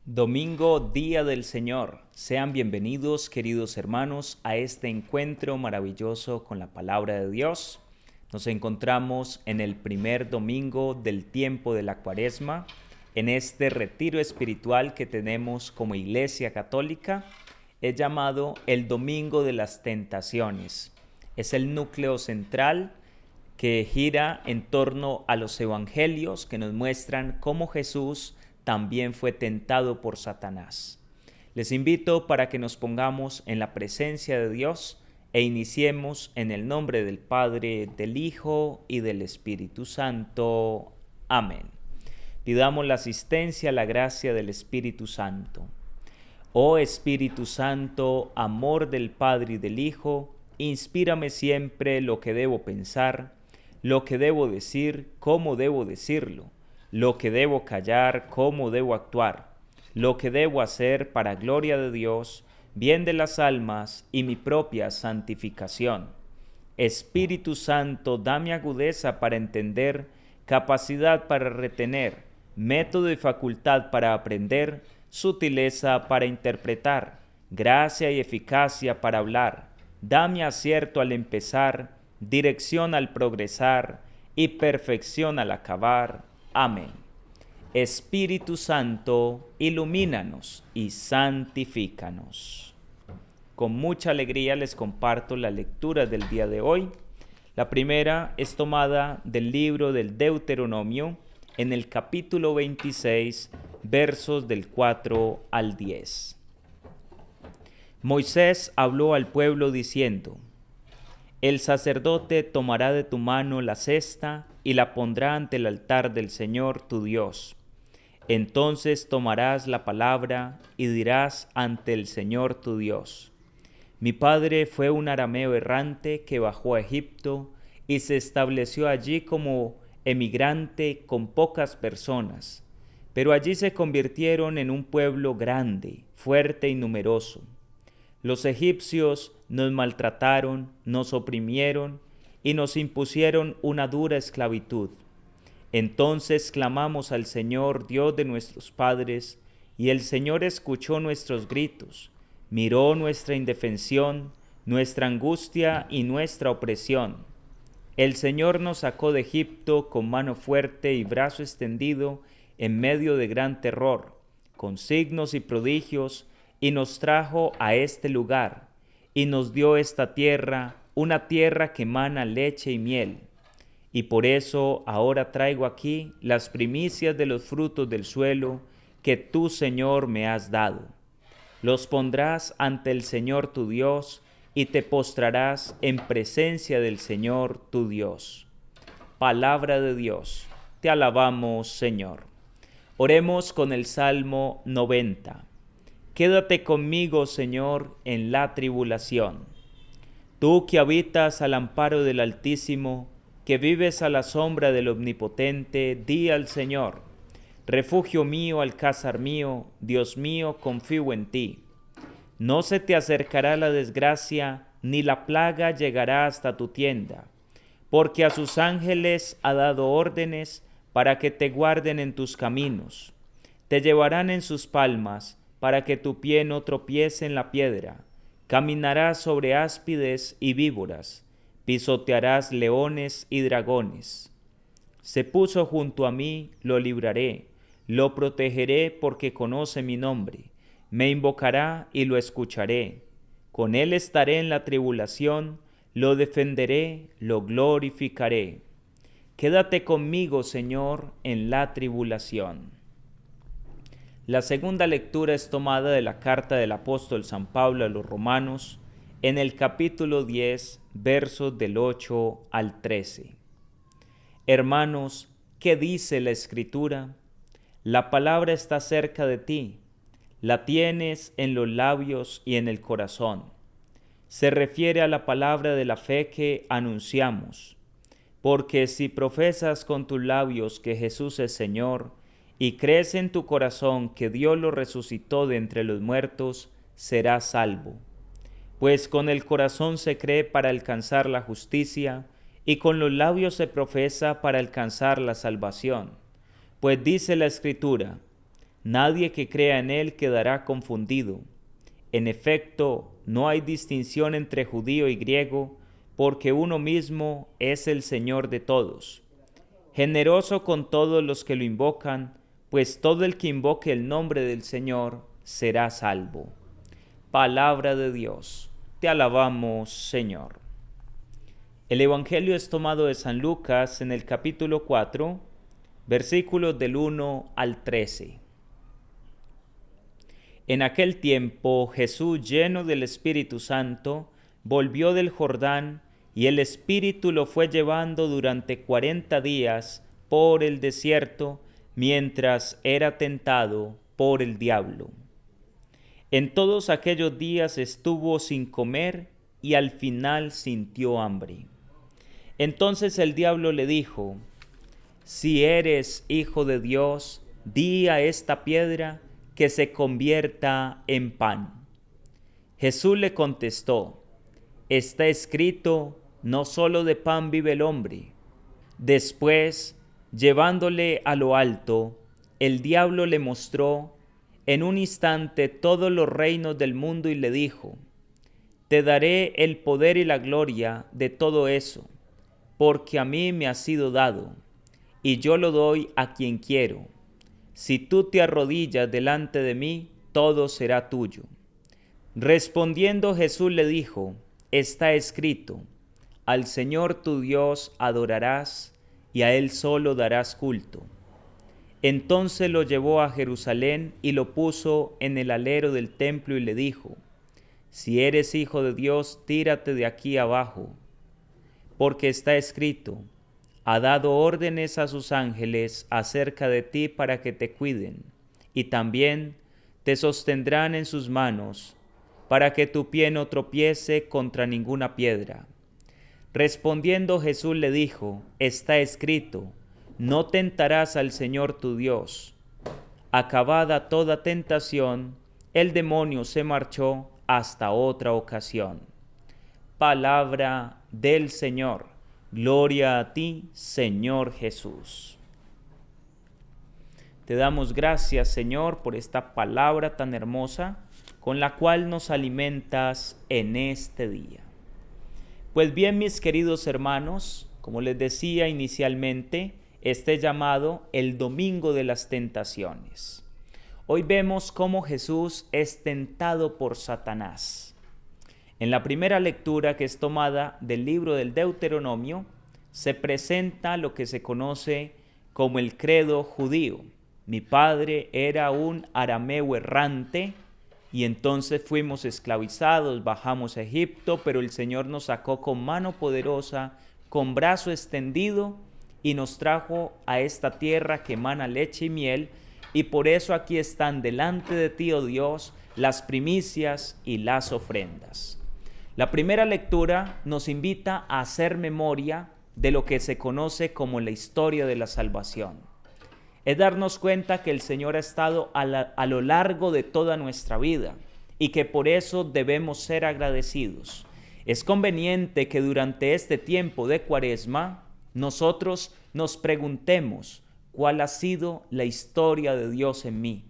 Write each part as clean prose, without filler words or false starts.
Domingo, Día del Señor. Sean bienvenidos, queridos hermanos, a este encuentro maravilloso con la palabra de Dios. Nos encontramos en el primer domingo del tiempo de la Cuaresma, en este retiro espiritual que tenemos como Iglesia Católica. Es llamado el Domingo de las Tentaciones. Es el núcleo central que gira en torno a los evangelios que nos muestran cómo Jesús también fue tentado por Satanás. Les invito para que nos pongamos en la presencia de Dios e iniciemos en el nombre del Padre, del Hijo y del Espíritu Santo. Amén. Pidamos la asistencia, la gracia del Espíritu Santo. Oh Espíritu Santo, amor del Padre y del Hijo, inspírame siempre lo que debo pensar, lo que debo decir, cómo debo decirlo, lo que debo callar, cómo debo actuar, lo que debo hacer para gloria de Dios, bien de las almas y mi propia santificación. Espíritu Santo, dame agudeza para entender, capacidad para retener, método y facultad para aprender, sutileza para interpretar, gracia y eficacia para hablar. Dame acierto al empezar, dirección al progresar y perfección al acabar. Amén. Espíritu Santo, ilumínanos y santifícanos. Con mucha alegría les comparto la lectura del día de hoy. La primera es tomada del libro del Deuteronomio, en el capítulo 26, versos del 4 al 10. Moisés habló al pueblo diciendo: El sacerdote tomará de tu mano la cesta y la pondrá ante el altar del Señor tu Dios. Entonces tomarás la palabra y dirás ante el Señor tu Dios: Mi padre fue un arameo errante que bajó a Egipto y se estableció allí como emigrante con pocas personas, pero allí se convirtieron en un pueblo grande, fuerte y numeroso. Los egipcios nos maltrataron, nos oprimieron y nos impusieron una dura esclavitud. Entonces clamamos al Señor, Dios de nuestros padres, y el Señor escuchó nuestros gritos, miró nuestra indefensión, nuestra angustia y nuestra opresión. El Señor nos sacó de Egipto con mano fuerte y brazo extendido en medio de gran terror, con signos y prodigios, y nos trajo a este lugar, y nos dio esta tierra, una tierra que emana leche y miel. Y por eso ahora traigo aquí las primicias de los frutos del suelo que tú, Señor, me has dado. Los pondrás ante el Señor tu Dios, y te postrarás en presencia del Señor tu Dios. Palabra de Dios, te alabamos, Señor. Oremos con el Salmo 90. Quédate conmigo, Señor, en la tribulación. Tú que habitas al amparo del Altísimo, que vives a la sombra del Omnipotente, di al Señor: Refugio mío, alcázar mío, Dios mío, confío en ti. No se te acercará la desgracia, ni la plaga llegará hasta tu tienda, porque a sus ángeles ha dado órdenes para que te guarden en tus caminos. Te llevarán en sus palmas, para que tu pie no tropiece en la piedra. Caminarás sobre áspides y víboras, pisotearás leones y dragones. Se puso junto a mí, lo libraré, lo protegeré porque conoce mi nombre. Me invocará y lo escucharé. Con él estaré en la tribulación, lo defenderé, lo glorificaré. Quédate conmigo, Señor, en la tribulación. La segunda lectura es tomada de la carta del apóstol San Pablo a los Romanos, en el capítulo 10, versos del 8 al 13. Hermanos, ¿qué dice la Escritura? La palabra está cerca de ti, la tienes en los labios y en el corazón. Se refiere a la palabra de la fe que anunciamos, porque si profesas con tus labios que Jesús es Señor, y crees en tu corazón que Dios lo resucitó de entre los muertos, serás salvo. Pues con el corazón se cree para alcanzar la justicia, y con los labios se profesa para alcanzar la salvación. Pues dice la Escritura: Nadie que crea en él quedará confundido. En efecto, no hay distinción entre judío y griego, porque uno mismo es el Señor de todos. Generoso con todos los que lo invocan, pues todo el que invoque el nombre del Señor será salvo. Palabra de Dios. Te alabamos, Señor. El Evangelio es tomado de San Lucas en el capítulo 4, versículos del 1 al 13. En aquel tiempo Jesús, lleno del Espíritu Santo, volvió del Jordán, y el Espíritu lo fue llevando durante 40 días por el desierto, mientras era tentado por el diablo. En todos aquellos días estuvo sin comer y al final sintió hambre. Entonces el diablo le dijo: si eres hijo de Dios, di a esta piedra que se convierta en pan. Jesús le contestó: está escrito, no solo de pan vive el hombre. Después, llevándole a lo alto, el diablo le mostró en un instante todos los reinos del mundo y le dijo: te daré el poder y la gloria de todo eso, porque a mí me ha sido dado, y yo lo doy a quien quiero. Si tú te arrodillas delante de mí, todo será tuyo. Respondiendo Jesús le dijo: está escrito, al Señor tu Dios adorarás, y a Él solo darás culto. Entonces lo llevó a Jerusalén y lo puso en el alero del templo y le dijo: si eres hijo de Dios, tírate de aquí abajo, porque está escrito, ha dado órdenes a sus ángeles acerca de ti para que te cuiden, y también te sostendrán en sus manos, para que tu pie no tropiece contra ninguna piedra. Respondiendo Jesús le dijo: está escrito, no tentarás al Señor tu Dios. Acabada toda tentación, el demonio se marchó hasta otra ocasión. Palabra del Señor. Gloria a ti, Señor Jesús. Te damos gracias, Señor, por esta palabra tan hermosa con la cual nos alimentas en este día. Pues bien, mis queridos hermanos, como les decía inicialmente, este llamado el Domingo de las Tentaciones. Hoy vemos cómo Jesús es tentado por Satanás. En la primera lectura, que es tomada del libro del Deuteronomio, se presenta lo que se conoce como el credo judío. Mi padre era un arameo errante y entonces fuimos esclavizados, bajamos a Egipto, pero el Señor nos sacó con mano poderosa, con brazo extendido y nos trajo a esta tierra que emana leche y miel, y por eso aquí están delante de ti, oh Dios, las primicias y las ofrendas. La primera lectura nos invita a hacer memoria de lo que se conoce como la historia de la salvación. Es darnos cuenta que el Señor ha estado a lo largo de toda nuestra vida y que por eso debemos ser agradecidos. Es conveniente que durante este tiempo de Cuaresma nosotros nos preguntemos: ¿cuál ha sido la historia de Dios en mí?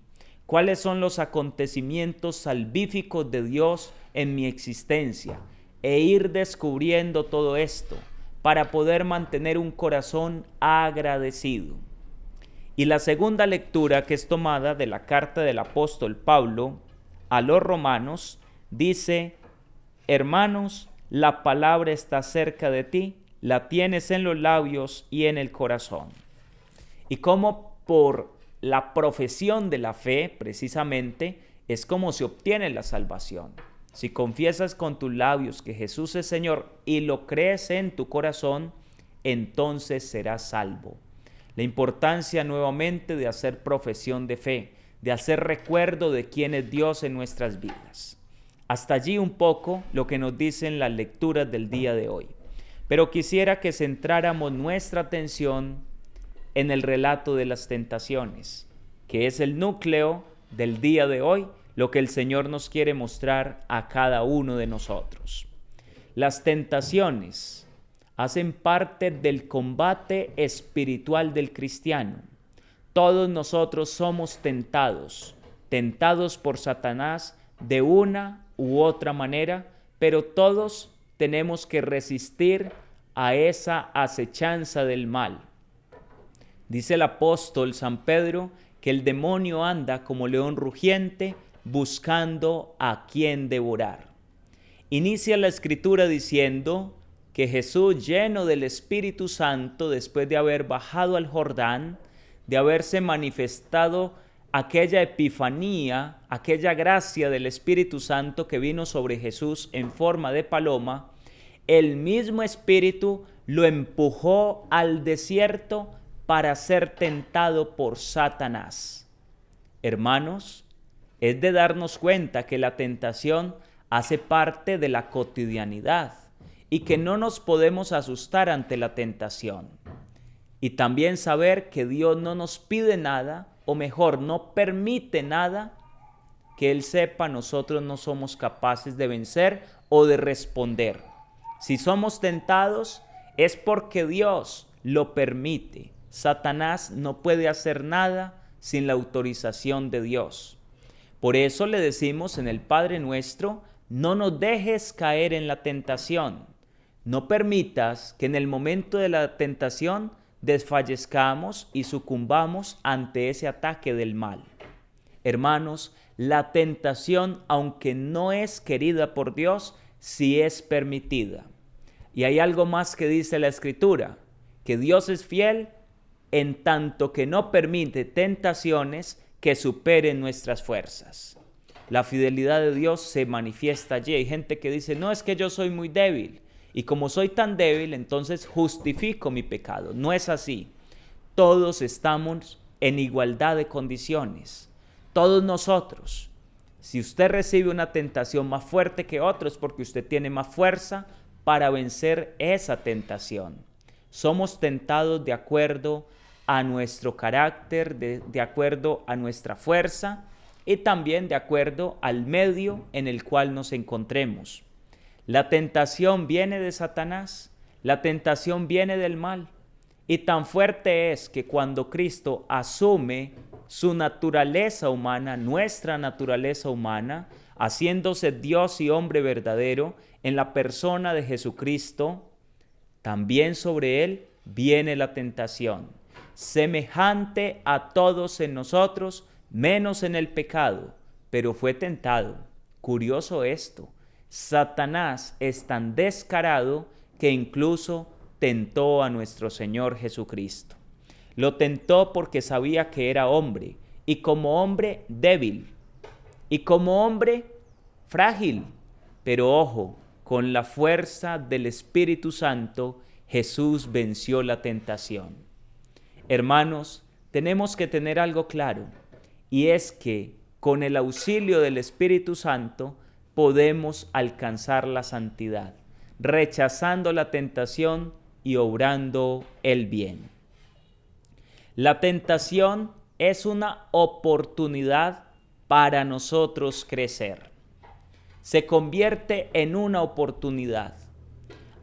¿Cuáles son los acontecimientos salvíficos de Dios en mi existencia? E ir descubriendo todo esto para poder mantener un corazón agradecido. Y la segunda lectura, que es tomada de la carta del apóstol Pablo a los romanos, dice: hermanos, la palabra está cerca de ti, la tienes en los labios y en el corazón. Y como por la profesión de la fe, precisamente, es como se obtiene la salvación. Si confiesas con tus labios que Jesús es Señor y lo crees en tu corazón, entonces serás salvo. La importancia nuevamente de hacer profesión de fe, de hacer recuerdo de quién es Dios en nuestras vidas. Hasta allí un poco lo que nos dicen las lecturas del día de hoy. Pero quisiera que centráramos nuestra atención en el relato de las tentaciones, que es el núcleo del día de hoy, lo que el Señor nos quiere mostrar a cada uno de nosotros. Las tentaciones hacen parte del combate espiritual del cristiano. todos nosotros somos tentados por Satanás de una u otra manera, pero todos tenemos que resistir a esa acechanza del mal. Dice el apóstol San Pedro que el demonio anda como león rugiente buscando a quien devorar. Inicia la escritura diciendo que Jesús, lleno del Espíritu Santo, después de haber bajado al Jordán, de haberse manifestado aquella epifanía, aquella gracia del Espíritu Santo que vino sobre Jesús en forma de paloma, el mismo Espíritu lo empujó al desierto para ser tentado por Satanás. Hermanos, es de darnos cuenta que la tentación hace parte de la cotidianidad y que no nos podemos asustar ante la tentación. Y también saber que Dios no nos pide nada, o mejor, no permite nada que Él sepa nosotros no somos capaces de vencer o de responder. Si somos tentados es porque Dios lo permite. Satanás no puede hacer nada sin la autorización de Dios. Por eso le decimos en el Padre Nuestro, no nos dejes caer en la tentación. No permitas que en el momento de la tentación desfallezcamos y sucumbamos ante ese ataque del mal. Hermanos, la tentación, aunque no es querida por Dios, sí es permitida. Y hay algo más que dice la Escritura, que Dios es fiel en tanto que no permite tentaciones que superen nuestras fuerzas. La fidelidad de Dios se manifiesta allí. Hay gente que dice, no, es que yo soy muy débil. Y como soy tan débil, entonces justifico mi pecado. No es así. Todos estamos en igualdad de condiciones. Todos nosotros. Si usted recibe una tentación más fuerte que otro, es porque usted tiene más fuerza para vencer esa tentación. Somos tentados de acuerdo a nuestro carácter, de acuerdo a nuestra fuerza y también de acuerdo al medio en el cual nos encontremos. La tentación viene de Satanás, la tentación viene del mal, y tan fuerte es que cuando Cristo asume su naturaleza humana, nuestra naturaleza humana, haciéndose Dios y hombre verdadero en la persona de Jesucristo, también sobre él viene la tentación, semejante a todos en nosotros, menos en el pecado, pero fue tentado. Curioso esto. Satanás es tan descarado que incluso tentó a nuestro Señor Jesucristo. Lo tentó porque sabía que era hombre, y como hombre débil, y como hombre frágil. Pero ojo, con la fuerza del Espíritu Santo, Jesús venció la tentación. Hermanos, tenemos que tener algo claro, y es que con el auxilio del Espíritu Santo, podemos alcanzar la santidad, rechazando la tentación y obrando el bien. La tentación es una oportunidad para nosotros crecer. Se convierte en una oportunidad.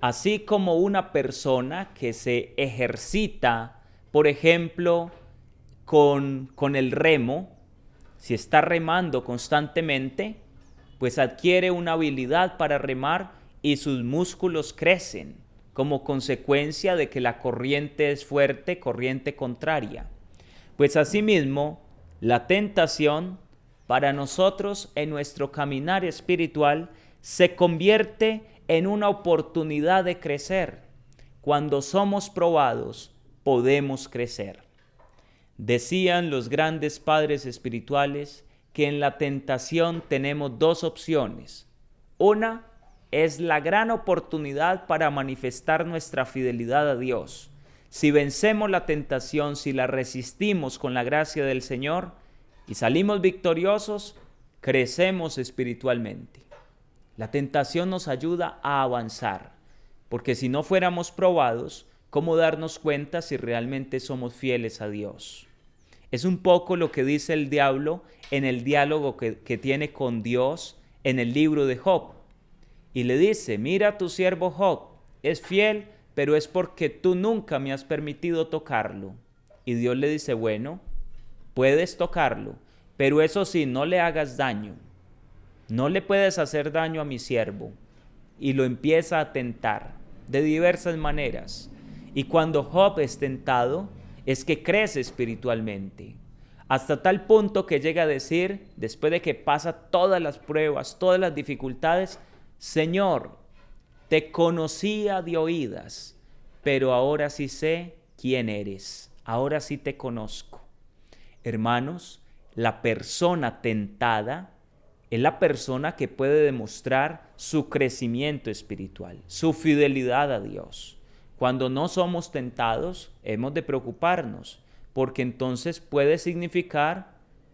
Así como una persona que se ejercita, por ejemplo, con el remo, si está remando constantemente, pues adquiere una habilidad para remar y sus músculos crecen como consecuencia de que la corriente es fuerte, corriente contraria. Pues asimismo, la tentación para nosotros en nuestro caminar espiritual se convierte en una oportunidad de crecer. Cuando somos probados, podemos crecer. Decían los grandes padres espirituales que en la tentación tenemos dos opciones. Una es la gran oportunidad para manifestar nuestra fidelidad a Dios. Si vencemos la tentación, si la resistimos con la gracia del Señor y salimos victoriosos, crecemos espiritualmente. La tentación nos ayuda a avanzar, porque si no fuéramos probados, ¿cómo darnos cuenta si realmente somos fieles a Dios? Es un poco lo que dice el diablo en el diálogo que tiene con Dios en el libro de Job. Y le dice, mira, tu siervo Job es fiel, pero es porque tú nunca me has permitido tocarlo. Y Dios le dice, bueno, puedes tocarlo, pero eso sí, no le hagas daño. No le puedes hacer daño a mi siervo. Y lo empieza a tentar de diversas maneras. Y cuando Job es tentado, es que crece espiritualmente. Hasta tal punto que llega a decir, después de que pasa todas las pruebas, todas las dificultades, Señor, te conocía de oídas, pero ahora sí sé quién eres. Ahora sí te conozco. Hermanos, la persona tentada es la persona que puede demostrar su crecimiento espiritual, su fidelidad a Dios. Cuando no somos tentados, hemos de preocuparnos, porque entonces puede significar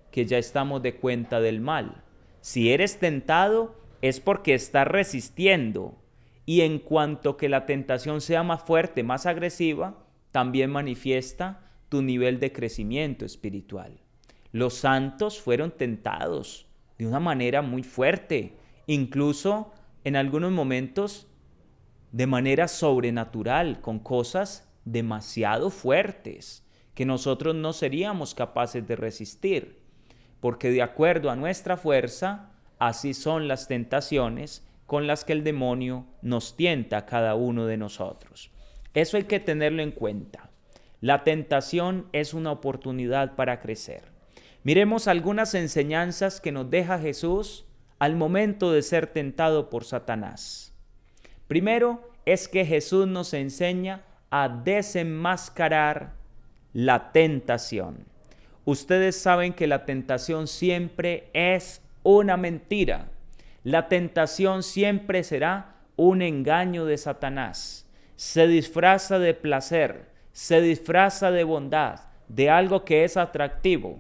que ya estamos de cuenta del mal. Si eres tentado, es porque estás resistiendo, y en cuanto que la tentación sea más fuerte, más agresiva, también manifiesta tu nivel de crecimiento espiritual. Los santos fueron tentados de una manera muy fuerte, incluso en algunos momentos de manera sobrenatural, con cosas demasiado fuertes que nosotros no seríamos capaces de resistir, porque de acuerdo a nuestra fuerza, así son las tentaciones con las que el demonio nos tienta a cada uno de nosotros. Eso hay que tenerlo en cuenta. La tentación es una oportunidad para crecer. Miremos algunas enseñanzas que nos deja Jesús al momento de ser tentado por Satanás. Primero es que Jesús nos enseña a desenmascarar la tentación. Ustedes saben que la tentación siempre es una mentira. La tentación siempre será un engaño de Satanás. Se disfraza de placer, se disfraza de bondad, de algo que es atractivo.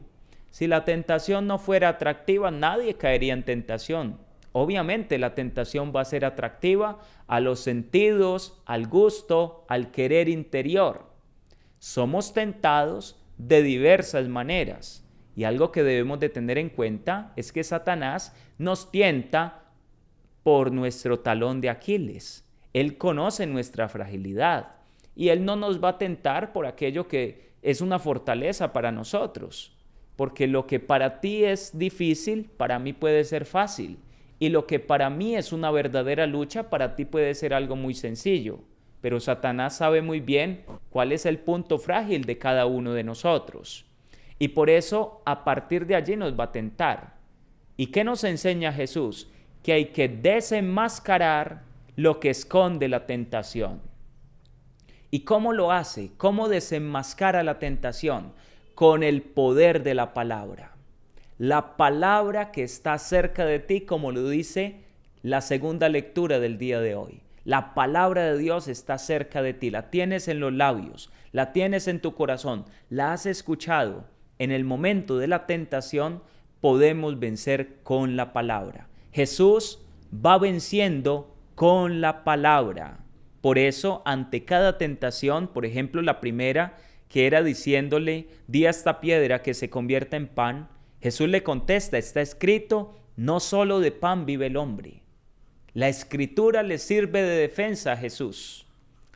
Si la tentación no fuera atractiva, nadie caería en tentación. Obviamente la tentación va a ser atractiva a los sentidos, al gusto, al querer interior. Somos tentados de diversas maneras. Y algo que debemos de tener en cuenta es que Satanás nos tienta por nuestro talón de Aquiles. Él conoce nuestra fragilidad y Él no nos va a tentar por aquello que es una fortaleza para nosotros. Porque lo que para ti es difícil, para mí puede ser fácil. Y lo que para mí es una verdadera lucha, para ti puede ser algo muy sencillo. Pero Satanás sabe muy bien cuál es el punto frágil de cada uno de nosotros. Y por eso, a partir de allí nos va a tentar. ¿Y qué nos enseña Jesús? Que hay que desenmascarar lo que esconde la tentación. ¿Y cómo lo hace? ¿Cómo desenmascara la tentación? Con el poder de la palabra. La palabra que está cerca de ti, como lo dice la segunda lectura del día de hoy. La palabra de Dios está cerca de ti, la tienes en los labios, la tienes en tu corazón, la has escuchado. En el momento de la tentación podemos vencer con la palabra. Jesús va venciendo con la palabra. Por eso, ante cada tentación, por ejemplo, la primera, que era diciéndole, di a esta piedra que se convierta en pan, Jesús le contesta, está escrito, no solo de pan vive el hombre. La escritura le sirve de defensa a Jesús.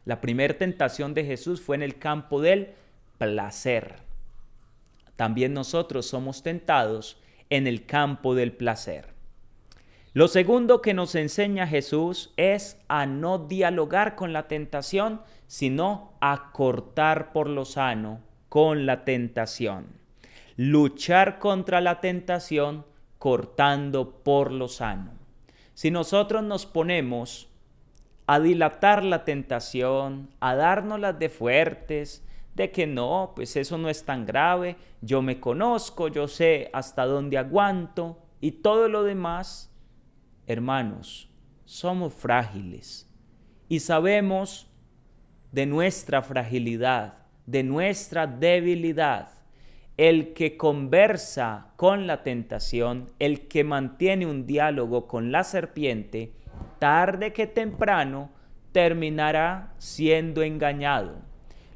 La primera tentación de Jesús fue en el campo del placer. También nosotros somos tentados en el campo del placer. Lo segundo que nos enseña Jesús es a no dialogar con la tentación, sino a cortar por lo sano con la tentación. Luchar contra la tentación cortando por lo sano. Si nosotros nos ponemos a dilatar la tentación, a dárnoslas de fuertes, de que no, pues eso no es tan grave, yo me conozco, yo sé hasta dónde aguanto y todo lo demás, hermanos, somos frágiles y sabemos de nuestra fragilidad, de nuestra debilidad. El que conversa con la tentación, el que mantiene un diálogo con la serpiente, tarde que temprano terminará siendo engañado.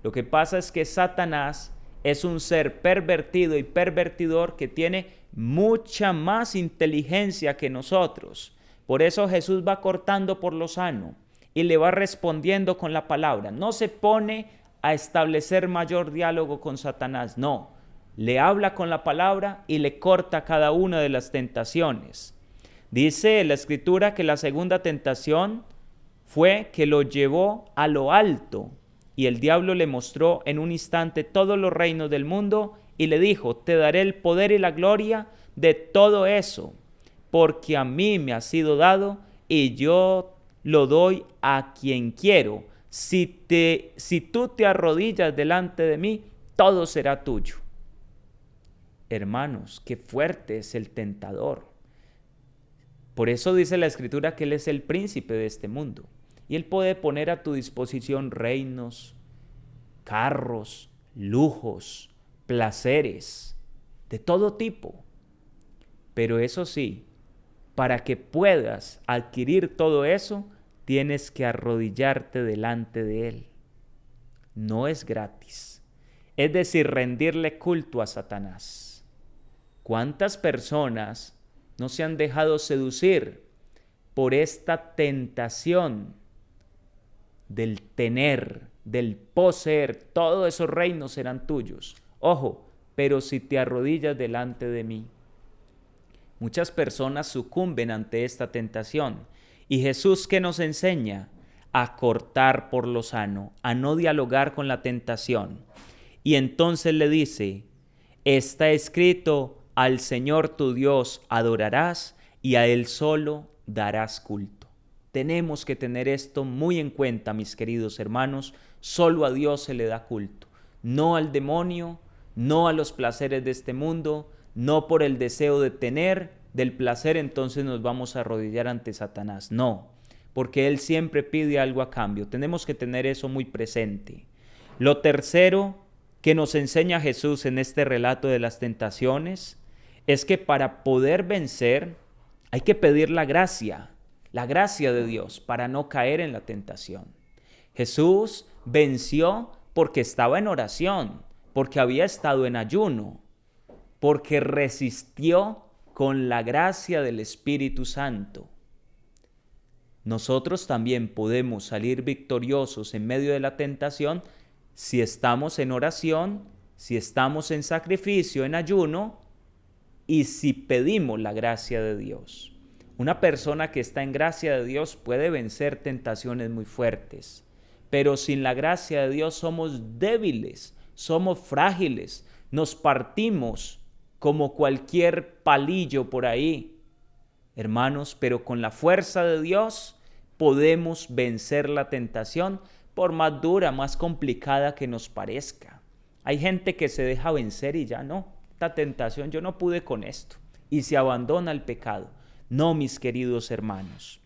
Lo que pasa es que Satanás es un ser pervertido y pervertidor que tiene mucha más inteligencia que nosotros. Por eso Jesús va cortando por lo sano y le va respondiendo con la palabra. No se pone a establecer mayor diálogo con Satanás, no. le habla con la palabra y le corta cada una de las tentaciones. Dice la Escritura que la segunda tentación fue que lo llevó a lo alto y el diablo le mostró en un instante todos los reinos del mundo y le dijo: te daré el poder y la gloria de todo eso, porque a mí me ha sido dado y yo lo doy a quien quiero. Si tú te arrodillas delante de mí, todo será tuyo. Hermanos, qué fuerte es el tentador. Por eso dice la Escritura que Él es el príncipe de este mundo. Y Él puede poner a tu disposición reinos, carros, lujos, placeres, de todo tipo. Pero eso sí, para que puedas adquirir todo eso, tienes que arrodillarte delante de Él. No es gratis. Es decir, rendirle culto a Satanás. ¿Cuántas personas no se han dejado seducir por esta tentación del tener, del poseer? Todos esos reinos serán tuyos. Ojo, pero si te arrodillas delante de mí. Muchas personas sucumben ante esta tentación. ¿Y Jesús qué nos enseña? A cortar por lo sano, a no dialogar con la tentación. Y entonces le dice: está escrito, al Señor tu Dios adorarás y a Él solo darás culto. Tenemos que tener esto muy en cuenta, mis queridos hermanos. Solo a Dios se le da culto, no al demonio, no a los placeres de este mundo, no por el deseo de tener, del placer, entonces nos vamos a arrodillar ante Satanás. No, porque Él siempre pide algo a cambio. Tenemos que tener eso muy presente. Lo tercero que nos enseña Jesús en este relato de las tentaciones es que para poder vencer hay que pedir la gracia de Dios para no caer en la tentación. Jesús venció porque estaba en oración, porque había estado en ayuno, porque resistió con la gracia del Espíritu Santo. Nosotros también podemos salir victoriosos en medio de la tentación si estamos en oración, si estamos en sacrificio, en ayuno, y si pedimos la gracia de Dios. Una persona que está en gracia de Dios puede vencer tentaciones muy fuertes, pero sin la gracia de Dios somos débiles, somos frágiles, nos partimos como cualquier palillo por ahí. Hermanos, pero con la fuerza de Dios podemos vencer la tentación, por más dura, más complicada que nos parezca. Hay gente que se deja vencer y ya no, esta tentación, yo no pude con esto, y se abandona al pecado. No, mis queridos hermanos.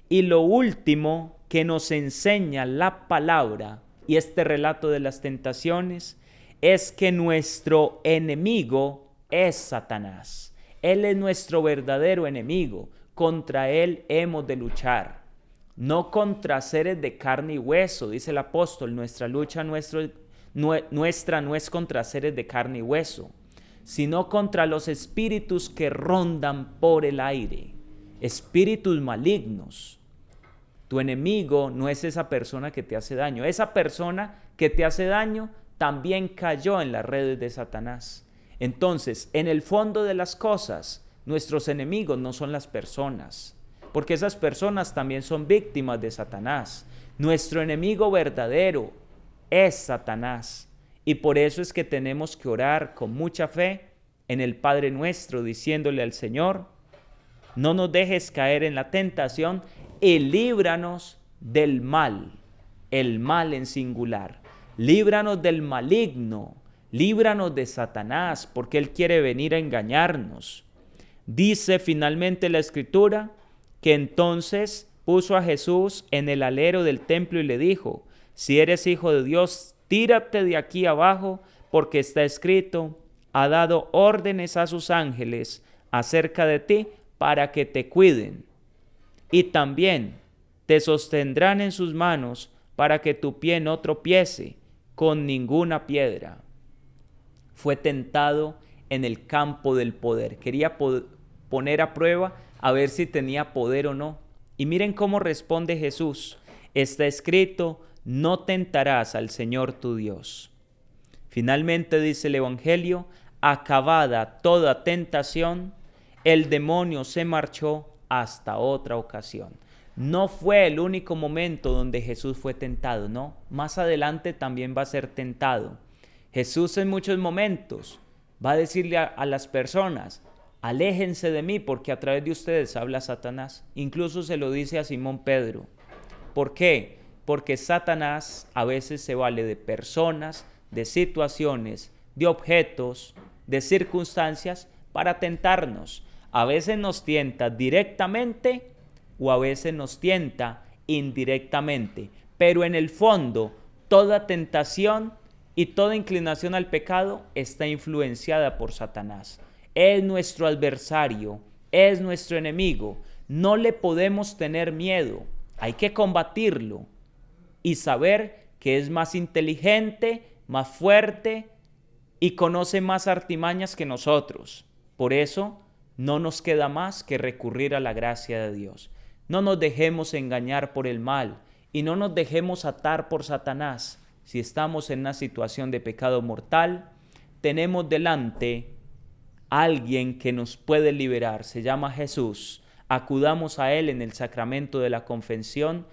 Y lo último que nos enseña la palabra y este relato de las tentaciones es que nuestro enemigo es Satanás. Él es nuestro verdadero enemigo. Contra él hemos de luchar. No contra seres de carne y hueso, dice el apóstol. Nuestra lucha no es contra seres de carne y hueso, sino contra los espíritus que rondan por el aire, espíritus malignos. Tu enemigo no es esa persona que te hace daño. Esa persona que te hace daño también cayó en las redes de Satanás. Entonces, en el fondo de las cosas, nuestros enemigos no son las personas, porque esas personas también son víctimas de Satanás. Nuestro enemigo verdadero es Satanás. Y por eso es que tenemos que orar con mucha fe en el Padre Nuestro, diciéndole al Señor: no nos dejes caer en la tentación y líbranos del mal, el mal en singular. Líbranos del maligno, líbranos de Satanás, porque él quiere venir a engañarnos. Dice finalmente la Escritura que entonces puso a Jesús en el alero del templo y le dijo: si eres hijo de Dios, tírate de aquí abajo, porque está escrito: ha dado órdenes a sus ángeles acerca de ti para que te cuiden. Y también te sostendrán en sus manos para que tu pie no tropiece con ninguna piedra. Fue tentado en el campo del poder. Quería poner a prueba a ver si tenía poder o no. Y miren cómo responde Jesús: está escrito: no tentarás al Señor tu Dios. Finalmente dice el Evangelio: acabada toda tentación, el demonio se marchó hasta otra ocasión. No fue el único momento donde Jesús fue tentado, no. Más adelante también va a ser tentado. Jesús en muchos momentos va a decirle a las personas: aléjense de mí porque a través de ustedes habla Satanás. Incluso se lo dice a Simón Pedro. ¿Por qué? Porque Satanás a veces se vale de personas, de situaciones, de objetos, de circunstancias para tentarnos. A veces nos tienta directamente o a veces nos tienta indirectamente. Pero en el fondo, toda tentación y toda inclinación al pecado está influenciada por Satanás. Es nuestro adversario, es nuestro enemigo. No le podemos tener miedo, hay que combatirlo y saber que es más inteligente, más fuerte y conoce más artimañas que nosotros. Por eso no nos queda más que recurrir a la gracia de Dios. No nos dejemos engañar por el mal y no nos dejemos atar por Satanás. Si estamos en una situación de pecado mortal, tenemos delante a alguien que nos puede liberar. Se llama Jesús. Acudamos a Él en el sacramento de la confesión,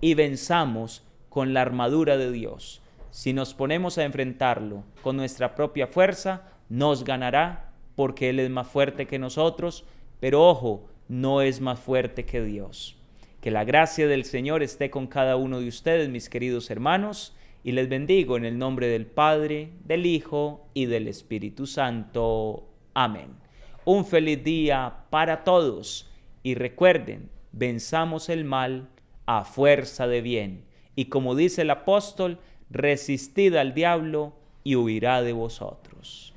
y venzamos con la armadura de Dios. Si nos ponemos a enfrentarlo con nuestra propia fuerza, nos ganará porque Él es más fuerte que nosotros, pero ojo, no es más fuerte que Dios. Que la gracia del Señor esté con cada uno de ustedes, mis queridos hermanos, y les bendigo en el nombre del Padre, del Hijo y del Espíritu Santo. Amén. Un feliz día para todos y recuerden, venzamos el mal a fuerza de bien. Y como dice el apóstol, resistid al diablo y huirá de vosotros.